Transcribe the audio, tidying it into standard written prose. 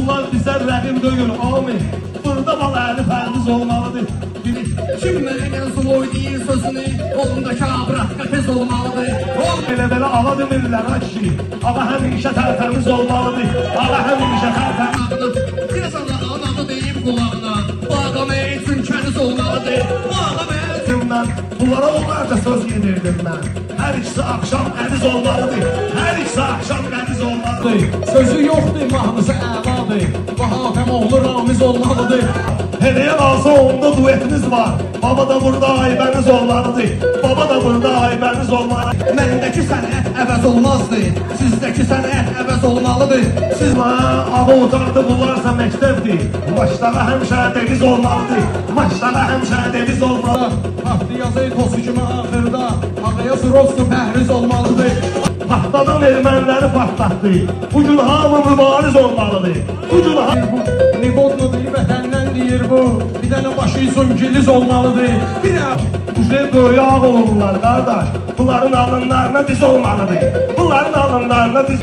Bunlar bizə rəqib deyil, amin. Burada bala əli fərdiz olmalıdır. Kim mənə zul oynayır sözünü, onda kabrat tez olmalıdır. Belə ağa demirlər ha kişi. Ağa həmişə tərtəmiz olmalıdır. Ağa həmişə tərtəmiz. Biraz Allah'ın adı deyim kulağına. Bağlama etsin kəniz olmalıdır. Bağlama etsin. Bunlara onlarca söz yedirdim mən. Hər ikisi akşam qəniz olmalıdır. Hər ikisi akşam qəniz olmalıdır. Sözü yoxdur, mahnısı əladır. Vahafəm oğlu Ramiz olmalıdır. Hediye alsa onda duetimiz var. Baba da burada aybəniz olmalıdır. Baba da burada aybəniz olmalıdır. Məndəki sənət əvəz olmazdı. Sizdəki sənət əvəz olmalıdır. Siz ağa otaqda bunlarsa məktəbdir. Maçlara həmişə deviz olmalıdır. Maçlara həmişə deviz olmalıdır. Taxtı yazı tosu kimi axırda. Ağaya sırozdu pəhriz olmalıdır. Tahtadan erməniləri partlatdı. Bugün hamı mübariz olmalıdır. Bugün hamı... Nivodludur, vətəndən deyir bu. Bir dənə başı İngiliz olmalıdır. Bir də... Bizə böyük ağ olurlar, qardaş. Bunların alınlarına diz olmalıdır. Bunların alınlarına diz...